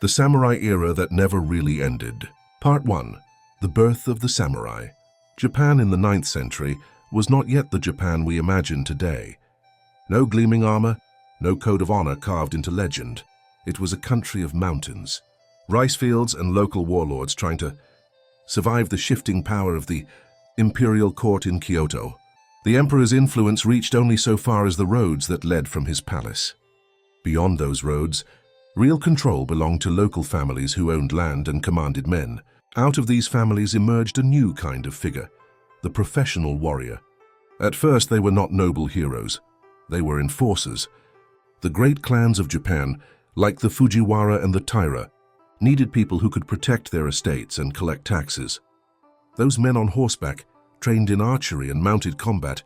The Samurai Era That Never Really Ended. Part 1. The Birth of the Samurai. Japan in the 9th century was not yet the Japan we imagine today. No gleaming armor, no code of honor carved into legend. It was a country of mountains, rice fields and local warlords trying to survive the shifting power of the imperial court in Kyoto. The emperor's influence reached only so far as the roads that led from his palace. Beyond those roads, real control belonged to local families who owned land and commanded men. Out of these families emerged a new kind of figure, the professional warrior. At first, they were not noble heroes. They were enforcers. The great clans of Japan, like the Fujiwara and the Taira, needed people who could protect their estates and collect taxes. Those men on horseback, trained in archery and mounted combat,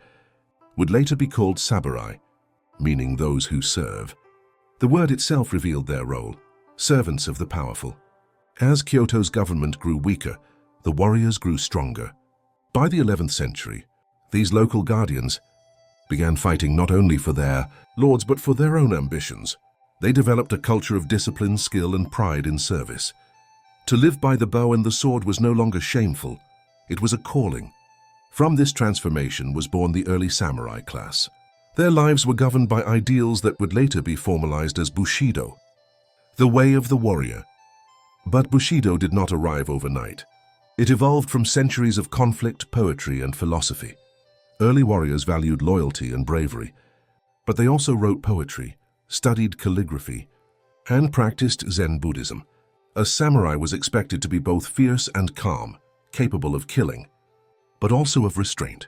would later be called samurai, meaning those who serve. The word itself revealed their role, servants of the powerful. As Kyoto's government grew weaker, the warriors grew stronger. By the 11th century, these local guardians began fighting not only for their lords but for their own ambitions. They developed a culture of discipline, skill, and pride in service. To live by the bow and the sword was no longer shameful. It was a calling. From this transformation was born the early samurai class. Their lives were governed by ideals that would later be formalized as Bushidō, the way of the warrior. But Bushidō did not arrive overnight. It evolved from centuries of conflict, poetry, and philosophy. Early warriors valued loyalty and bravery, but they also wrote poetry, studied calligraphy, and practiced Zen Buddhism. A samurai was expected to be both fierce and calm, capable of killing, but also of restraint.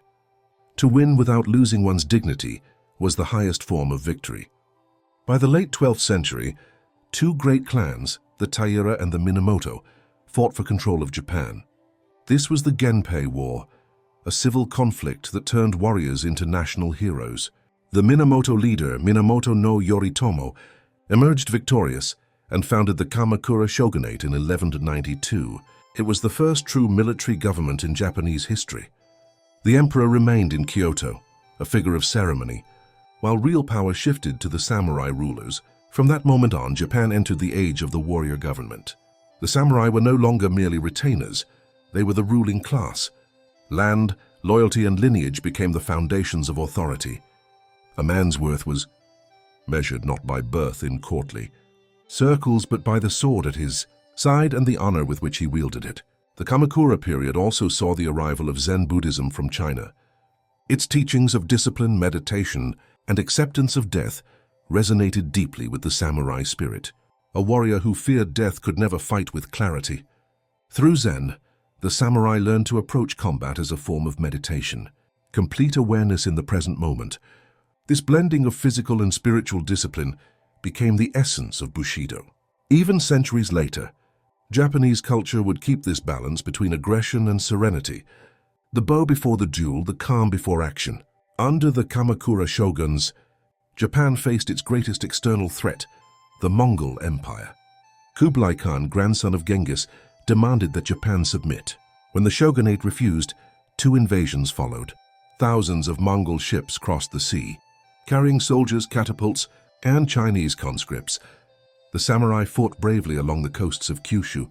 To win without losing one's dignity was the highest form of victory. By the late 12th century, two great clans, the Taira and the Minamoto, fought for control of Japan. This was the Genpei War, a civil conflict that turned warriors into national heroes. The Minamoto leader, Minamoto no Yoritomo, emerged victorious and founded the Kamakura shogunate in 1192. It was the first true military government in Japanese history. The emperor remained in Kyoto, a figure of ceremony, while real power shifted to the samurai rulers. From that moment on, Japan entered the age of the warrior government. The samurai were no longer merely retainers. They were the ruling class. Land, loyalty, and lineage became the foundations of authority. A man's worth was measured not by birth in courtly circles, but by the sword at his side and the honor with which he wielded it. The Kamakura period also saw the arrival of Zen Buddhism from China. Its teachings of discipline, meditation, and acceptance of death resonated deeply with the samurai spirit. A warrior who feared death could never fight with clarity. Through Zen, the samurai learned to approach combat as a form of meditation, complete awareness in the present moment. This blending of physical and spiritual discipline became the essence of Bushidō. Even centuries later, Japanese culture would keep this balance between aggression and serenity, the bow before the duel, the calm before action. Under the Kamakura shoguns, Japan faced its greatest external threat, the Mongol Empire. Kublai Khan, grandson of Genghis, demanded that Japan submit. When the shogunate refused, two invasions followed. Thousands of Mongol ships crossed the sea, carrying soldiers, catapults, and Chinese conscripts. The samurai fought bravely along the coasts of Kyushu,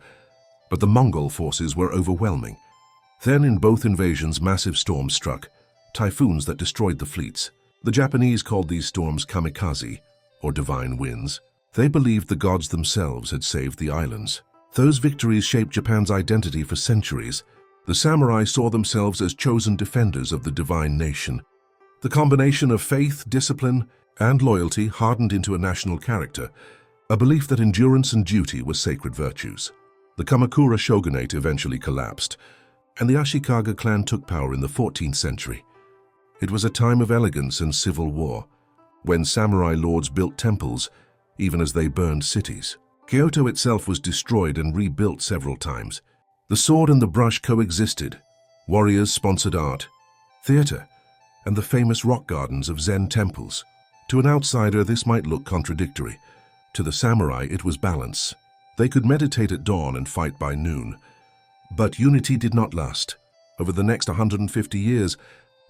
but the Mongol forces were overwhelming. Then in both invasions, massive storms struck, typhoons that destroyed the fleets. The Japanese called these storms kamikaze, or divine winds. They believed the gods themselves had saved the islands. Those victories shaped Japan's identity for centuries. The samurai saw themselves as chosen defenders of the divine nation. The combination of faith, discipline, and loyalty hardened into a national character, a belief that endurance and duty were sacred virtues. The Kamakura shogunate eventually collapsed, and the Ashikaga clan took power in the 14th century. It was a time of elegance and civil war, when samurai lords built temples, even as they burned cities. Kyoto itself was destroyed and rebuilt several times. The sword and the brush coexisted. Warriors sponsored art, theater, and the famous rock gardens of Zen temples. To an outsider, this might look contradictory. To the samurai, it was balance. They could meditate at dawn and fight by noon. But unity did not last. Over the next 150 years,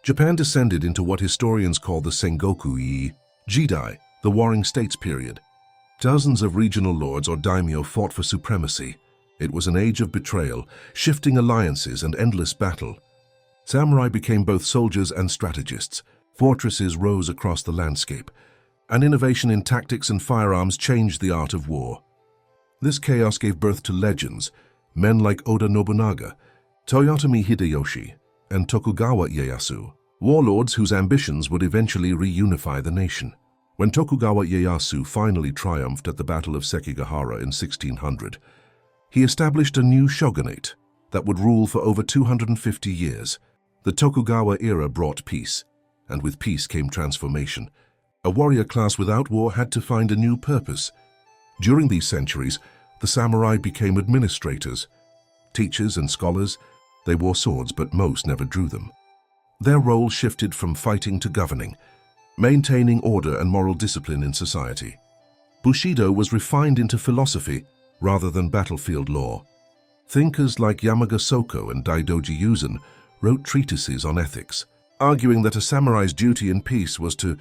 Japan descended into what historians call the Sengoku-e Jidai, the Warring States period. Dozens of regional lords or daimyo fought for supremacy. It was an age of betrayal, shifting alliances, and endless battle. Samurai became both soldiers and strategists. Fortresses rose across the landscape. An innovation in tactics and firearms changed the art of war. This chaos gave birth to legends, men like Oda Nobunaga, Toyotomi Hideyoshi, and Tokugawa Ieyasu, warlords whose ambitions would eventually reunify the nation. When Tokugawa Ieyasu finally triumphed at the Battle of Sekigahara in 1600, he established a new shogunate that would rule for over 250 years. The Tokugawa era brought peace, and with peace came transformation. A warrior class without war had to find a new purpose. During these centuries, the samurai became administrators, teachers and scholars. They wore swords, but most never drew them. Their role shifted from fighting to governing, maintaining order and moral discipline in society. Bushidō was refined into philosophy rather than battlefield law. Thinkers like Yamaga Soko and Daidoji Yuzen wrote treatises on ethics, arguing that a samurai's duty in peace was to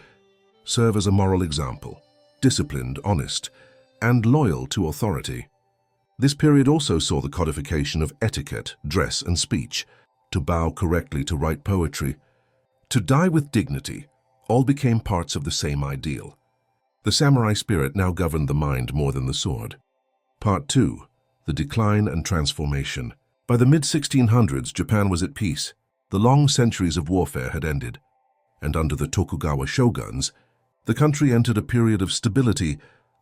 serve as a moral example, disciplined, honest, and loyal to authority. This period also saw the codification of etiquette, dress, and speech. To bow correctly, to write poetry, to die with dignity, all became parts of the same ideal. The samurai spirit now governed the mind more than the sword. Part 2. The Decline and Transformation. By the mid-1600s, Japan was at peace. The long centuries of warfare had ended, and under the Tokugawa shoguns, the country entered a period of stability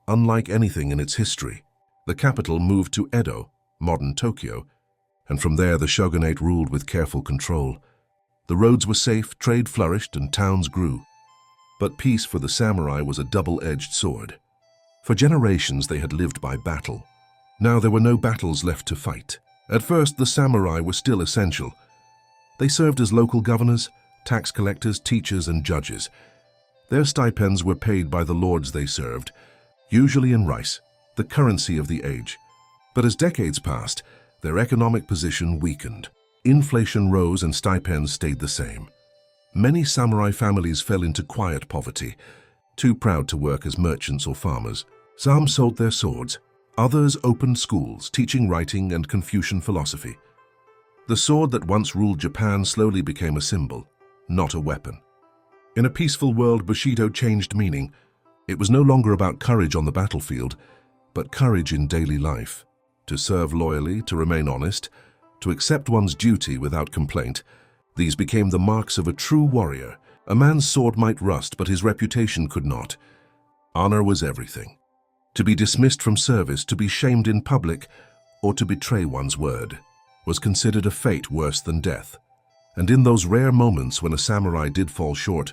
unlike anything in its history. The capital moved to Edo, modern Tokyo, and from there the shogunate ruled with careful control. The roads were safe, trade flourished, and towns grew. But peace for the samurai was a double-edged sword. For generations they had lived by battle. Now there were no battles left to fight. At first the samurai were still essential. They served as local governors, tax collectors, teachers, and judges. Their stipends were paid by the lords they served, usually in rice, the currency of the age. But as decades passed, their economic position weakened. Inflation rose and stipends stayed the same. Many samurai families fell into quiet poverty, too proud to work as merchants or farmers. Some sold their swords. Others opened schools, teaching writing and Confucian philosophy. The sword that once ruled Japan slowly became a symbol, not a weapon. In a peaceful world, Bushidō changed meaning. It was no longer about courage on the battlefield, but courage in daily life. To serve loyally, to remain honest, to accept one's duty without complaint. These became the marks of a true warrior. A man's sword might rust, but his reputation could not. Honor was everything. To be dismissed from service, to be shamed in public, or to betray one's word, was considered a fate worse than death. And in those rare moments when a samurai did fall short,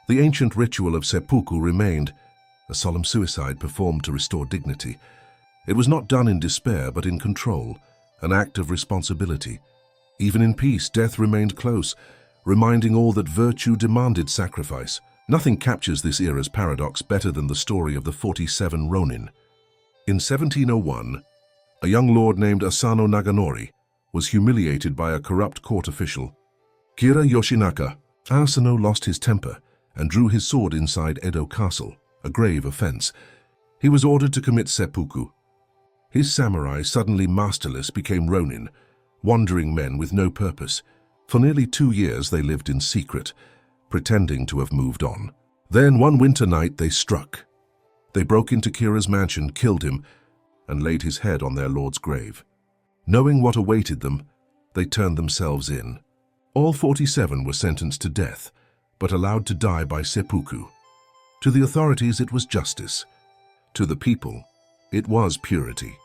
the ancient ritual of seppuku remained, a solemn suicide performed to restore dignity. It was not done in despair, but in control, an act of responsibility. Even in peace, death remained close, reminding all that virtue demanded sacrifice. Nothing captures this era's paradox better than the story of the 47 Ronin. In 1701, a young lord named Asano Naganori was humiliated by a corrupt court official, Kira Yoshinaka. Asano lost his temper and drew his sword inside Edo Castle, a grave offense. He was ordered to commit seppuku. His samurai, suddenly masterless, became Ronin, wandering men with no purpose. For nearly 2 years they lived in secret, pretending to have moved on. Then one winter night they struck. They broke into Kira's mansion, killed him, and laid his head on their lord's grave. Knowing what awaited them, they turned themselves in. All 47 were sentenced to death, but allowed to die by seppuku. To the authorities it was justice. To the people, it was purity.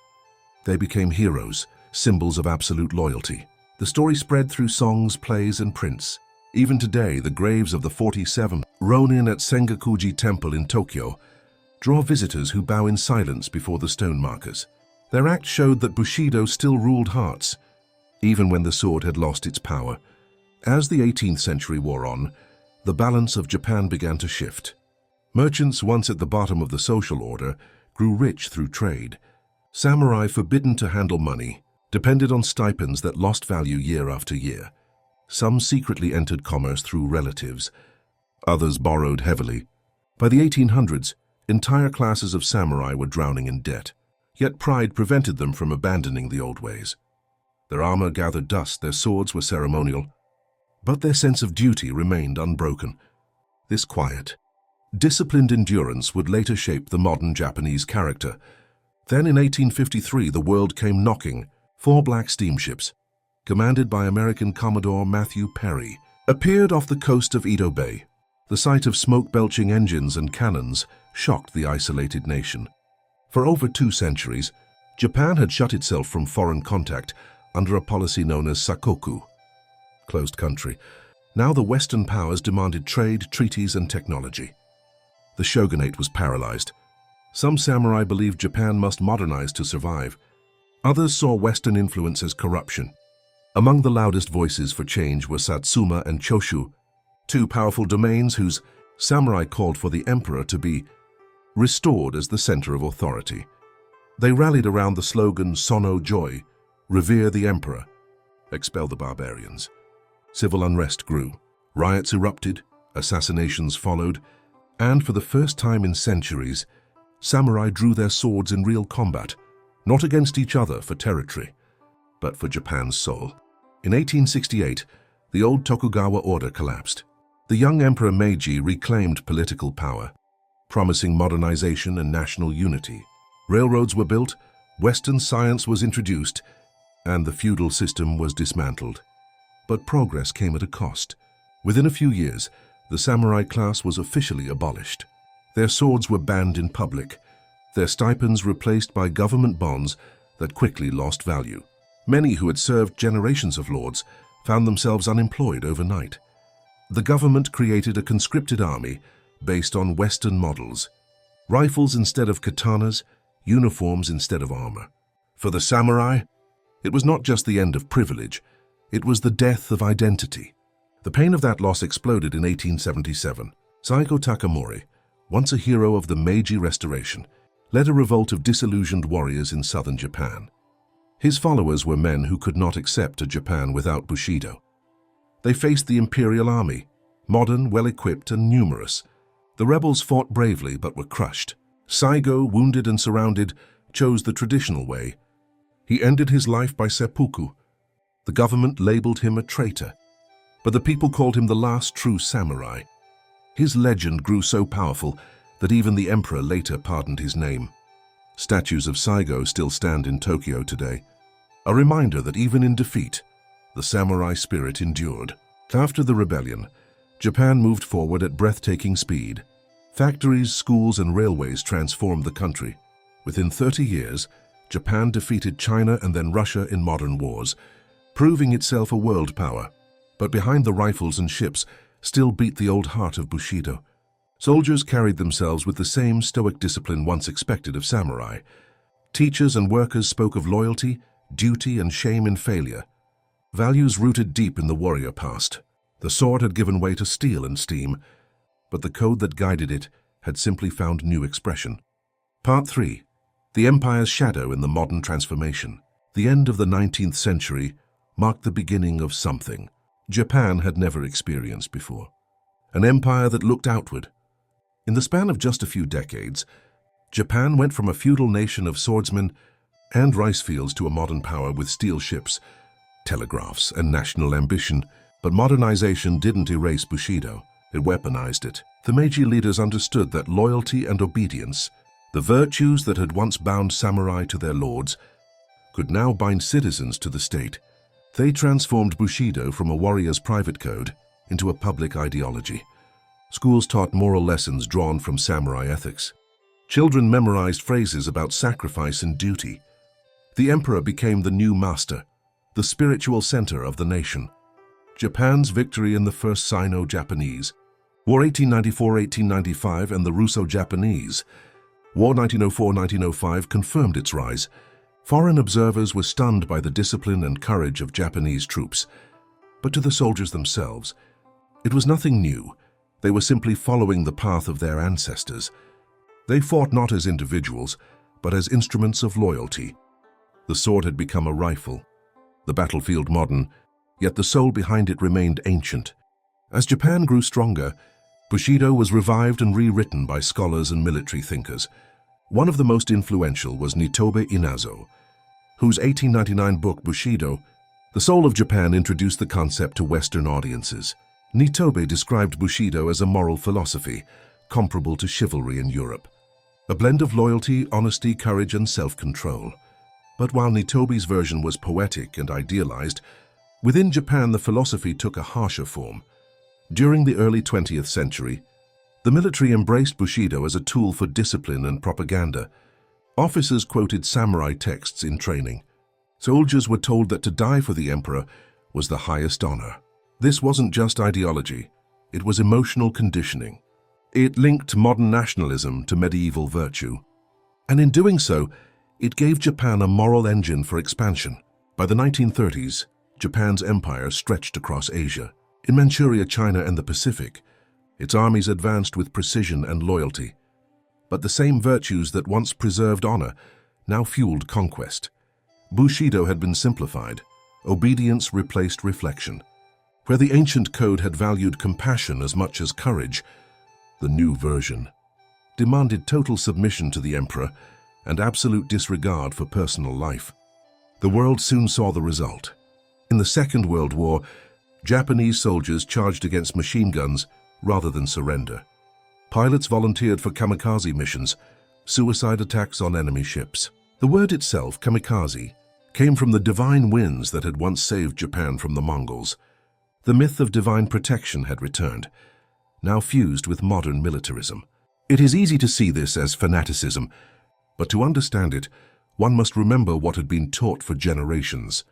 They became heroes, symbols of absolute loyalty. The story spread through songs, plays, and prints. Even today, the graves of the 47 Ronin at Sengakuji Temple in Tokyo draw visitors who bow in silence before the stone markers. Their act showed that Bushidō still ruled hearts, even when the sword had lost its power. As the 18th century wore on, the balance of Japan began to shift. Merchants, once at the bottom of the social order, grew rich through trade. Samurai, forbidden to handle money, depended on stipends that lost value year after year. Some secretly entered commerce through relatives. Others borrowed heavily. By the 1800s, Entire classes of samurai were drowning in debt, yet pride prevented them from abandoning the old ways. Their armor gathered dust, their swords were ceremonial, but their sense of duty remained unbroken. This quiet, disciplined endurance would later shape the modern Japanese character. Then in 1853, the world came knocking. 4 black steamships, commanded by American Commodore Matthew Perry, appeared off the coast of Edo Bay. The sight of smoke-belching engines and cannons shocked the isolated nation. For over 2 centuries, Japan had shut itself from foreign contact under a policy known as sakoku, closed country. Now the Western powers demanded trade, treaties, and technology. The shogunate was paralyzed. Some samurai believed Japan must modernize to survive. Others saw Western influence as corruption. Among the loudest voices for change were Satsuma and Choshu, 2 powerful domains whose samurai called for the emperor to be restored as the center of authority. They rallied around the slogan Sono Joy, revere the emperor, expel the barbarians. Civil unrest grew, riots erupted, assassinations followed, and for the first time in centuries, samurai drew their swords in real combat, not against each other for territory, but for Japan's soul. In 1868, the old Tokugawa order collapsed. The young Emperor Meiji reclaimed political power, promising modernization and national unity. Railroads were built, Western science was introduced, and the feudal system was dismantled. But progress came at a cost. Within a few years, the samurai class was officially abolished. Their swords were banned in public, their stipends replaced by government bonds that quickly lost value. Many who had served generations of lords found themselves unemployed overnight. The government created a conscripted army based on Western models. Rifles instead of katanas, uniforms instead of armor. For the samurai, it was not just the end of privilege, it was the death of identity. The pain of that loss exploded in 1877. Saigo Takamori, once a hero of the Meiji Restoration, led a revolt of disillusioned warriors in southern Japan. His followers were men who could not accept a Japan without Bushidō. They faced the imperial army, modern, well-equipped, and numerous. The rebels fought bravely but were crushed. Saigo, wounded and surrounded, chose the traditional way. He ended his life by seppuku. The government labeled him a traitor, but the people called him the last true samurai. His legend grew so powerful that even the emperor later pardoned his name. Statues of Saigo still stand in Tokyo today, a reminder that even in defeat, the samurai spirit endured. After the rebellion, Japan moved forward at breathtaking speed. Factories, schools, and railways transformed the country. Within 30 years, Japan defeated China and then Russia in modern wars, proving itself a world power. But behind the rifles and ships still beat the old heart of Bushidō. Soldiers carried themselves with the same stoic discipline once expected of samurai. Teachers and workers spoke of loyalty, duty, and shame in failure. Values rooted deep in the warrior past. The sword had given way to steel and steam, but the code that guided it had simply found new expression. Part 3. The Empire's Shadow in the Modern Transformation. The end of the 19th century marked the beginning of something Japan had never experienced before. An empire that looked outward. In the span of just a few decades, Japan went from a feudal nation of swordsmen and rice fields to a modern power with steel ships, telegraphs, and national ambition. But modernization didn't erase Bushidō, it weaponized it. The Meiji leaders understood that loyalty and obedience, the virtues that had once bound samurai to their lords, could now bind citizens to the state. They transformed Bushidō from a warrior's private code into a public ideology. Schools taught moral lessons drawn from samurai ethics. Children memorized phrases about sacrifice and duty. The emperor became the new master, the spiritual center of the nation. Japan's victory in the First Sino-Japanese War 1894-1895 and the Russo-Japanese War 1904-1905 confirmed its rise. Foreign observers were stunned by the discipline and courage of Japanese troops. But to the soldiers themselves, it was nothing new. They were simply following the path of their ancestors. They fought not as individuals, but as instruments of loyalty. The sword had become a rifle, the battlefield modern, yet the soul behind it remained ancient. As Japan grew stronger, Bushido was revived and rewritten by scholars and military thinkers. One of the most influential was Nitobe Inazo, whose 1899 book Bushidō, The Soul of Japan, introduced the concept to Western audiences. Nitobe described Bushido as a moral philosophy, comparable to chivalry in Europe, a blend of loyalty, honesty, courage, and self-control. But while Nitobe's version was poetic and idealized, within Japan the philosophy took a harsher form. During the early 20th century, the military embraced Bushido as a tool for discipline and propaganda. Officers quoted samurai texts in training. Soldiers were told that to die for the emperor was the highest honor. This wasn't just ideology, it was emotional conditioning. It linked modern nationalism to medieval virtue. And in doing so, it gave Japan a moral engine for expansion. By the 1930s, Japan's empire stretched across Asia. In Manchuria, China, and the Pacific, its armies advanced with precision and loyalty. But the same virtues that once preserved honor now fueled conquest. Bushido had been simplified. Obedience replaced reflection. Where the ancient code had valued compassion as much as courage, the new version demanded total submission to the emperor and absolute disregard for personal life. The world soon saw the result. In the Second World War, Japanese soldiers charged against machine guns rather than surrender. Pilots volunteered for kamikaze missions, suicide attacks on enemy ships. The word itself, kamikaze, came from the divine winds that had once saved Japan from the Mongols. The myth of divine protection had returned, now fused with modern militarism. It is easy to see this as fanaticism, but to understand it, one must remember what had been taught for generations.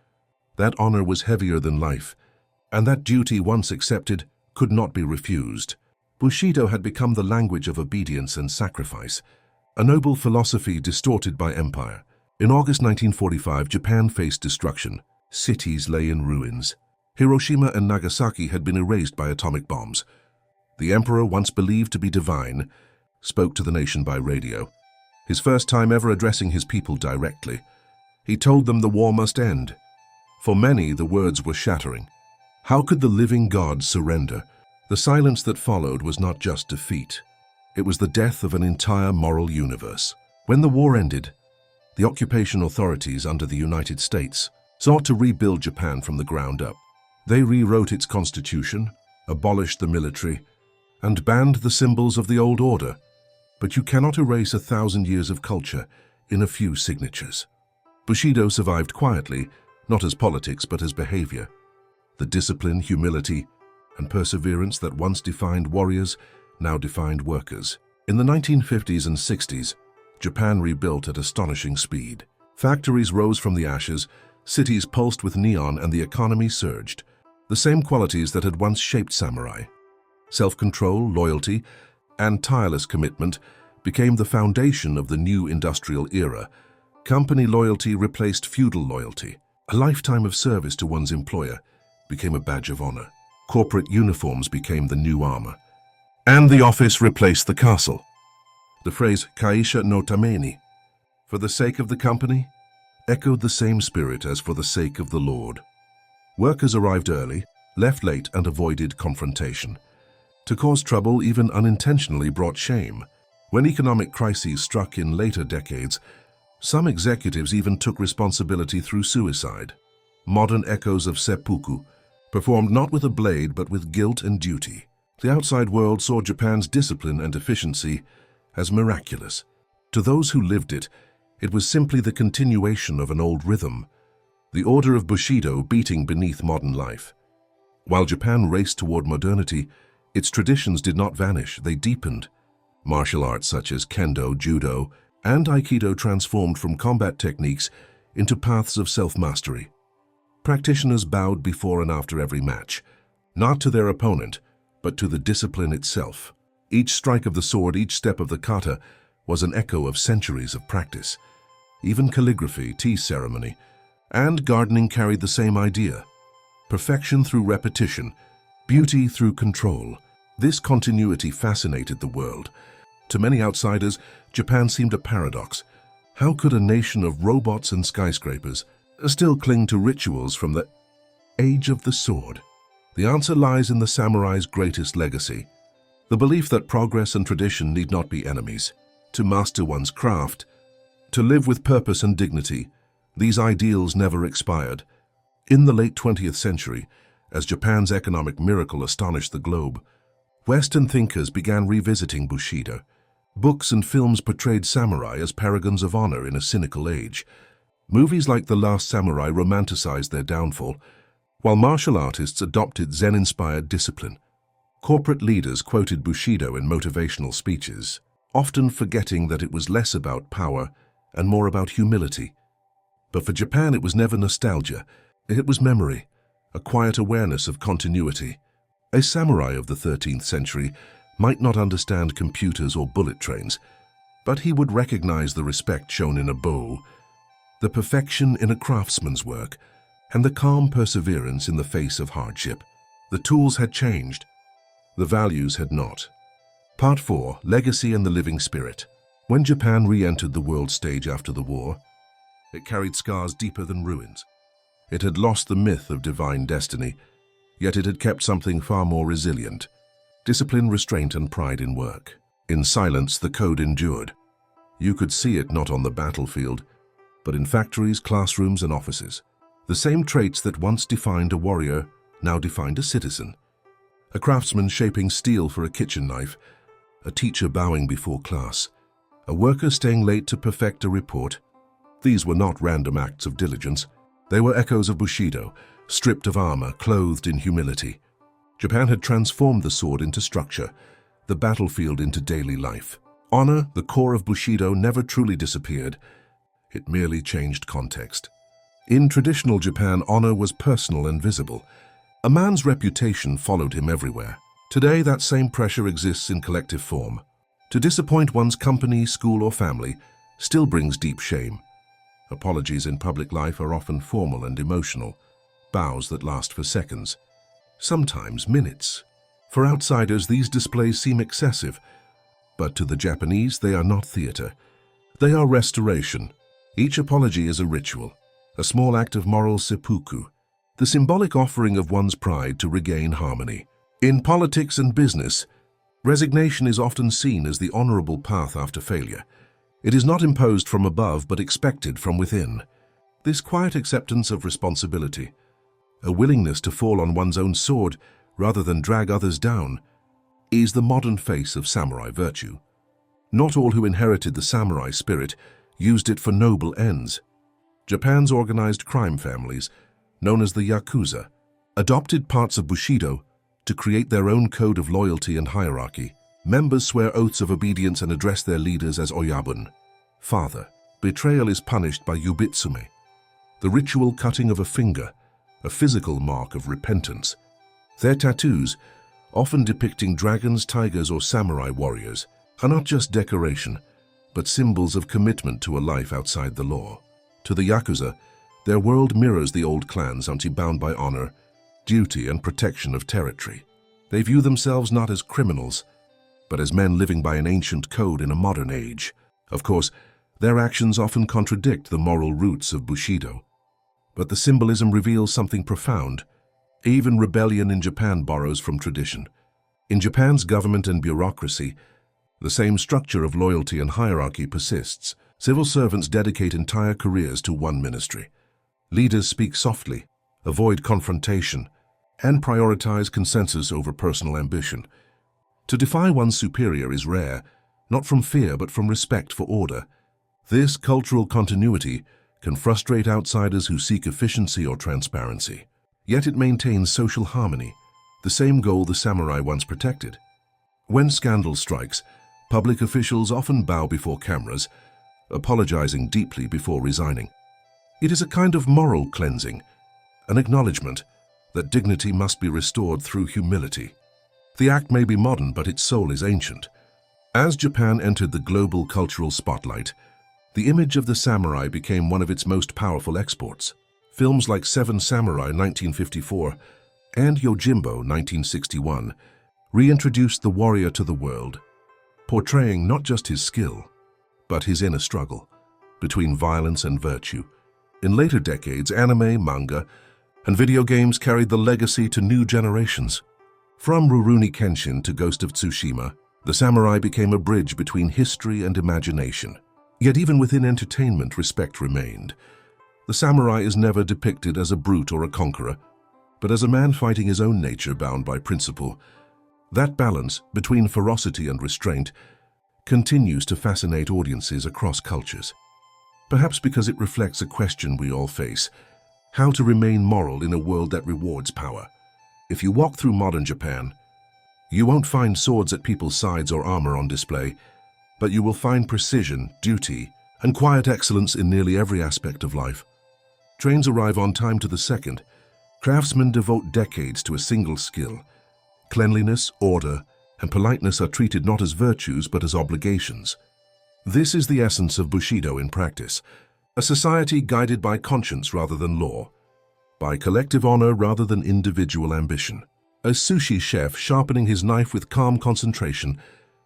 That honor was heavier than life, and that duty, once accepted, could not be refused. Bushido had become the language of obedience and sacrifice, a noble philosophy distorted by empire. In August 1945, Japan faced destruction. Cities lay in ruins. Hiroshima and Nagasaki had been erased by atomic bombs. The emperor, once believed to be divine, spoke to the nation by radio. His first time ever addressing his people directly. He told them the war must end. For many, the words were shattering. How could the living God surrender? The silence that followed was not just defeat. It was the death of an entire moral universe. When the war ended, the occupation authorities under the United States sought to rebuild Japan from the ground up. They rewrote its constitution, abolished the military, and banned the symbols of the old order. But you cannot erase 1,000 years of culture in a few signatures. Bushido survived quietly, not as politics but as behavior. The discipline, humility, and perseverance that once defined warriors now defined workers. In the 1950s and 60s, Japan rebuilt at astonishing speed. Factories rose from the ashes, cities pulsed with neon, and the economy surged. The same qualities that had once shaped samurai, self-control, loyalty, and tireless commitment, became the foundation of the new industrial era. Company loyalty replaced feudal loyalty. A lifetime of service to one's employer became a badge of honor. Corporate uniforms became the new armor. And the office replaced the castle. The phrase kaisha no tameni, for the sake of the company, echoed the same spirit as for the sake of the Lord. Workers arrived early, left late, and avoided confrontation. To cause trouble, even unintentionally, brought shame. When economic crises struck in later decades, some executives even took responsibility through suicide. Modern echoes of seppuku, performed not with a blade but with guilt and duty. The outside world saw Japan's discipline and efficiency as miraculous. To those who lived it, it was simply the continuation of an old rhythm, the order of Bushido beating beneath modern life. While Japan raced toward modernity, its traditions did not vanish, they deepened. Martial arts such as kendo, judo, and aikido transformed from combat techniques into paths of self-mastery. Practitioners bowed before and after every match, not to their opponent, but to the discipline itself. Each strike of the sword, each step of the kata, was an echo of centuries of practice. Even calligraphy, tea ceremony, and gardening carried the same idea. Perfection through repetition, beauty through control. This continuity fascinated the world. To many outsiders, Japan seemed a paradox. How could a nation of robots and skyscrapers still cling to rituals from the age of the sword? The answer lies in the samurai's greatest legacy, The belief that progress and tradition need not be enemies. To master one's craft, to live with purpose and dignity, these ideals never expired. In the late 20th century, as Japan's economic miracle astonished the globe, Western thinkers began revisiting Bushidō. Books and films portrayed samurai as paragons of honor in a cynical age. Movies like The Last Samurai romanticized their downfall, while martial artists adopted Zen-inspired discipline. Corporate leaders quoted Bushidō in motivational speeches, often forgetting that it was less about power and more about humility. But for Japan, it was never nostalgia. It was memory, a quiet awareness of continuity. A samurai of the 13th century might not understand computers or bullet trains, but he would recognize the respect shown in a bow, the perfection in a craftsman's work, and the calm perseverance in the face of hardship. The tools had changed. The values had not. Part 4. Legacy and the Living Spirit. When Japan re-entered the world stage after the war, it carried scars deeper than ruins. It had lost the myth of divine destiny, yet it had kept something far more resilient: discipline, restraint, and pride in work. In silence, the code endured. You could see it not on the battlefield, but in factories, classrooms, and offices. The same traits that once defined a warrior now defined a citizen. A craftsman shaping steel for a kitchen knife, a teacher bowing before class, a worker staying late to perfect a report. These were not random acts of diligence. They were echoes of Bushidō, stripped of armor, clothed in humility. Japan had transformed the sword into structure, the battlefield into daily life. Honor, the core of Bushidō, never truly disappeared. It merely changed context. In traditional Japan, honor was personal and visible. A man's reputation followed him everywhere. Today, that same pressure exists in collective form. To disappoint one's company, school, or family still brings deep shame. Apologies in public life are often formal and emotional, bows that last for seconds, sometimes minutes. For outsiders, these displays seem excessive, but to the Japanese, they are not theater. They are restoration. Each apology is a ritual, a small act of moral seppuku, the symbolic offering of one's pride to regain harmony. In politics and business, resignation is often seen as the honorable path after failure. It is not imposed from above, but expected from within. This quiet acceptance of responsibility, a willingness to fall on one's own sword rather than drag others down, is the modern face of samurai virtue. Not all who inherited the samurai spirit used it for noble ends. Japan's organized crime families, known as the Yakuza, adopted parts of Bushidō to create their own code of loyalty and hierarchy. Members swear oaths of obedience and address their leaders as Oyabun, father. Betrayal is punished by yubitsume, the ritual cutting of a finger, a physical mark of repentance. Their tattoos, often depicting dragons, tigers, or samurai warriors, are not just decoration, but symbols of commitment to a life outside the law. To the Yakuza, their world mirrors the old clans, bound by honor, duty, and protection of territory. They view themselves not as criminals, but as men living by an ancient code in a modern age. Of course, their actions often contradict the moral roots of Bushidō, but the symbolism reveals something profound. Even rebellion in Japan borrows from tradition. In Japan's government and bureaucracy, the same structure of loyalty and hierarchy persists. Civil servants dedicate entire careers to one ministry. Leaders speak softly, avoid confrontation, and prioritize consensus over personal ambition. To defy one's superior is rare, not from fear but from respect for order. This cultural continuity can frustrate outsiders who seek efficiency or transparency. Yet it maintains social harmony, the same goal the samurai once protected. When scandal strikes, public officials often bow before cameras, apologizing deeply before resigning. It is a kind of moral cleansing, an acknowledgement that dignity must be restored through humility. The act may be modern, but its soul is ancient. As Japan entered the global cultural spotlight, the image of the samurai became one of its most powerful exports. Films like Seven Samurai 1954 and Yojimbo 1961 reintroduced the warrior to the world, portraying not just his skill, but his inner struggle between violence and virtue. In later decades, anime, manga, and video games carried the legacy to new generations. From Rurouni Kenshin to Ghost of Tsushima, the samurai became a bridge between history and imagination. Yet even within entertainment, respect remained. The samurai is never depicted as a brute or a conqueror, but as a man fighting his own nature bound by principle. That balance between ferocity and restraint continues to fascinate audiences across cultures. Perhaps because it reflects a question we all face: how to remain moral in a world that rewards power. If you walk through modern Japan, you won't find swords at people's sides or armor on display, but you will find precision, duty, and quiet excellence in nearly every aspect of life. Trains arrive on time to the second. Craftsmen devote decades to a single skill. Cleanliness, order, and politeness are treated not as virtues but as obligations. This is the essence of Bushidō in practice, a society guided by conscience rather than law, by collective honor rather than individual ambition. A sushi chef sharpening his knife with calm concentration,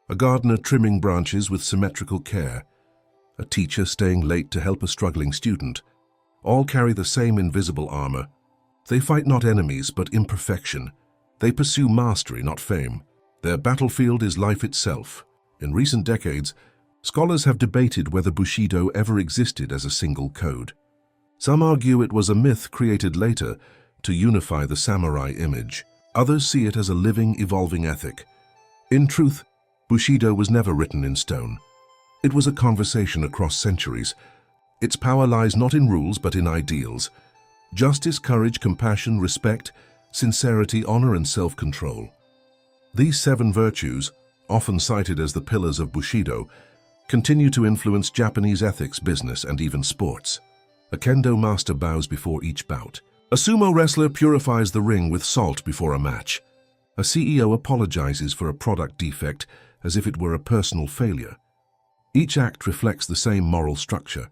a gardener trimming branches with symmetrical care, a teacher staying late to help a struggling student, all carry the same invisible armor. They fight not enemies but imperfection. They pursue mastery, not fame. Their battlefield is life itself. In recent decades, scholars have debated whether Bushidō ever existed as a single code. Some argue it was a myth created later to unify the samurai image. Others see it as a living, evolving ethic. In truth, Bushidō was never written in stone. It was a conversation across centuries. Its power lies not in rules but in ideals: justice, courage, compassion, respect, sincerity, honor, and self-control. These 7 virtues, often cited as the pillars of Bushidō, continue to influence Japanese ethics, business, and even sports. A kendo master bows before each bout. A sumo wrestler purifies the ring with salt before a match. A CEO apologizes for a product defect as if it were a personal failure. Each act reflects the same moral structure.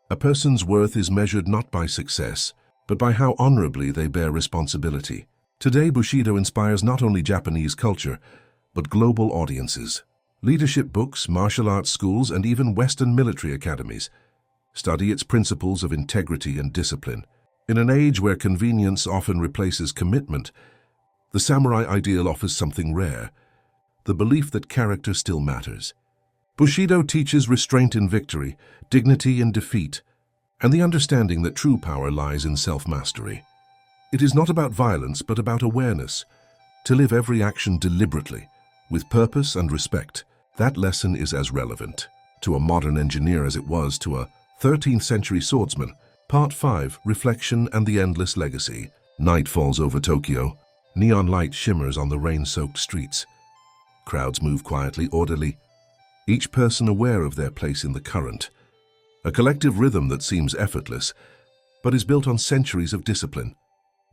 A person's worth is measured not by success, but by how honorably they bear responsibility. Today, Bushidō inspires not only Japanese culture, but global audiences. Leadership books, martial arts schools, and even Western military academies study its principles of integrity and discipline. In an age where convenience often replaces commitment, the samurai ideal offers something rare: the belief that character still matters. Bushidō teaches restraint in victory, dignity in defeat, and the understanding that true power lies in self-mastery. It is not about violence, but about awareness, to live every action deliberately, with purpose and respect. That lesson is as relevant to a modern engineer as it was to a 13th century swordsman. Part 5, Reflection and the Endless Legacy. Night falls over Tokyo. Neon light shimmers on the rain-soaked streets. Crowds move quietly, orderly, each person aware of their place in the current. A collective rhythm that seems effortless, but is built on centuries of discipline.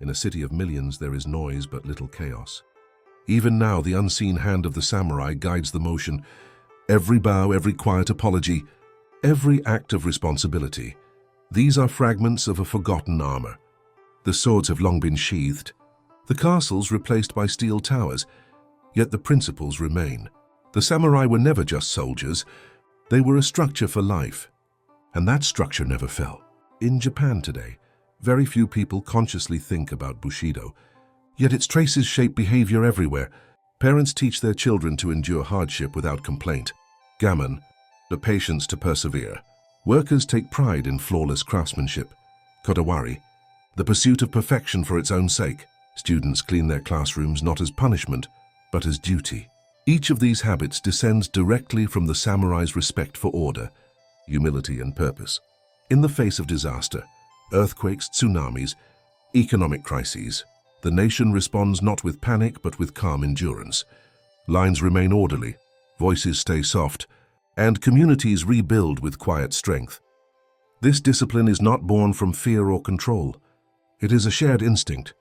In a city of millions, there is noise but little chaos. Even now, the unseen hand of the samurai guides the motion. Every bow, every quiet apology, every act of responsibility. These are fragments of a forgotten armor. The swords have long been sheathed, the castles replaced by steel towers, yet the principles remain. The samurai were never just soldiers, they were a structure for life, and that structure never fell. In Japan today, very few people consciously think about Bushidō, yet its traces shape behavior everywhere. Parents teach their children to endure hardship without complaint. Gammon, the patience to persevere. Workers take pride in flawless craftsmanship. Kodawari, the pursuit of perfection for its own sake. Students clean their classrooms not as punishment, but as duty. Each of these habits descends directly from the samurai's respect for order, humility, and purpose. In the face of disaster, earthquakes, tsunamis, economic crises, the nation responds not with panic but with calm endurance. Lines remain orderly, voices stay soft, and communities rebuild with quiet strength. This discipline is not born from fear or control. It is a shared instinct.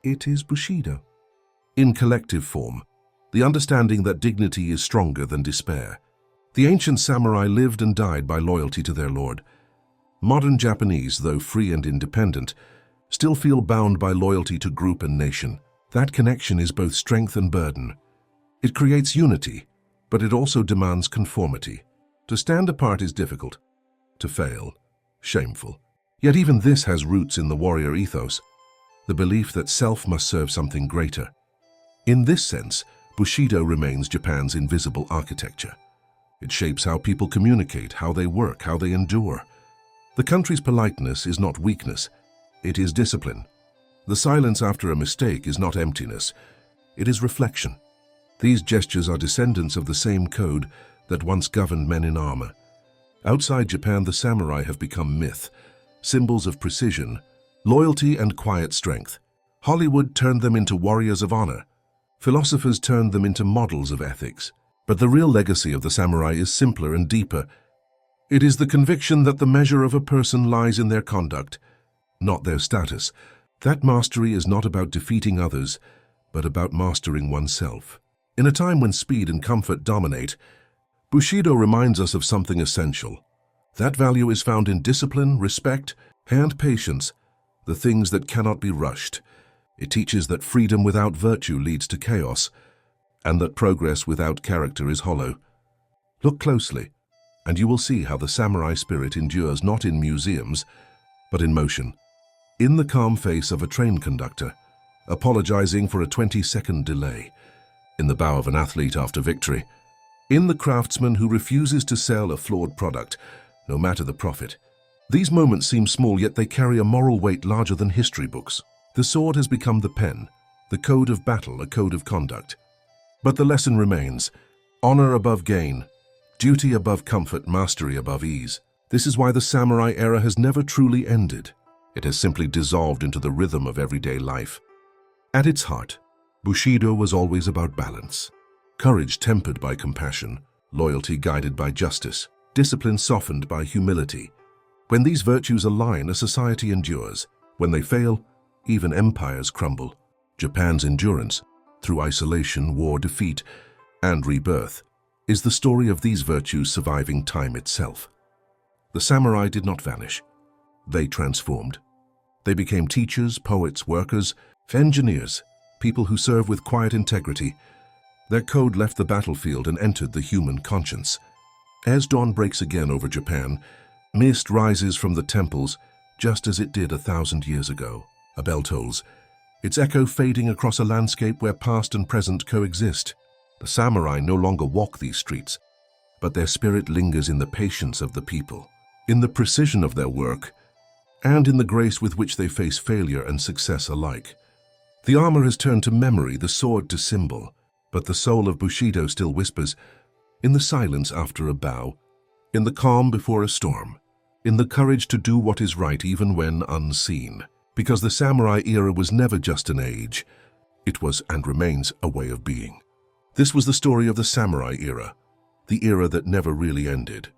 It is Bushidō. In collective form, the understanding that dignity is stronger than despair. The ancient samurai lived and died by loyalty to their lord. Modern Japanese, though free and independent, still feel bound by loyalty to group and nation. That connection is both strength and burden. It creates unity, but it also demands conformity. To stand apart is difficult. To fail, shameful. Yet even this has roots in the warrior ethos, the belief that self must serve something greater. In this sense, Bushido remains Japan's invisible architecture. It shapes how people communicate, how they work, how they endure. The country's politeness is not weakness, it is discipline. The silence after a mistake is not emptiness, it is reflection. These gestures are descendants of the same code that once governed men in armor. Outside Japan, the samurai have become myth, symbols of precision, loyalty, and quiet strength. Hollywood turned them into warriors of honor. Philosophers turned them into models of ethics. But the real legacy of the samurai is simpler and deeper. It is the conviction that the measure of a person lies in their conduct, not their status. That mastery is not about defeating others, but about mastering oneself. In a time when speed and comfort dominate, Bushido reminds us of something essential. That value is found in discipline, respect, and patience, the things that cannot be rushed. It teaches that freedom without virtue leads to chaos, and that progress without character is hollow. Look closely, and you will see how the samurai spirit endures not in museums, but in motion. In the calm face of a train conductor, apologizing for a 20-second delay. In the bow of an athlete after victory. In the craftsman who refuses to sell a flawed product, no matter the profit. These moments seem small, yet they carry a moral weight larger than history books. The sword has become the pen, the code of battle, a code of conduct. But the lesson remains: honor above gain, duty above comfort, mastery above ease. This is why the samurai era has never truly ended. It has simply dissolved into the rhythm of everyday life. At its heart, Bushido was always about balance. Courage tempered by compassion, loyalty guided by justice, discipline softened by humility. When these virtues align, a society endures. When they fail, even empires crumble. Japan's endurance, through isolation, war, defeat, and rebirth, is the story of these virtues surviving time itself. The samurai did not vanish. They transformed. They became teachers, poets, workers, engineers, people who serve with quiet integrity. Their code left the battlefield and entered the human conscience. As dawn breaks again over Japan, mist rises from the temples just as it did 1,000 years ago. A bell tolls, its echo fading across a landscape where past and present coexist. The samurai no longer walk these streets, but their spirit lingers in the patience of the people, in the precision of their work, and in the grace with which they face failure and success alike. The armor has turned to memory, the sword to symbol, but the soul of Bushido still whispers, in the silence after a bow, in the calm before a storm, in the courage to do what is right even when unseen. Because the samurai era was never just an age, it was and remains a way of being. This was the story of the samurai era, the era that never really ended.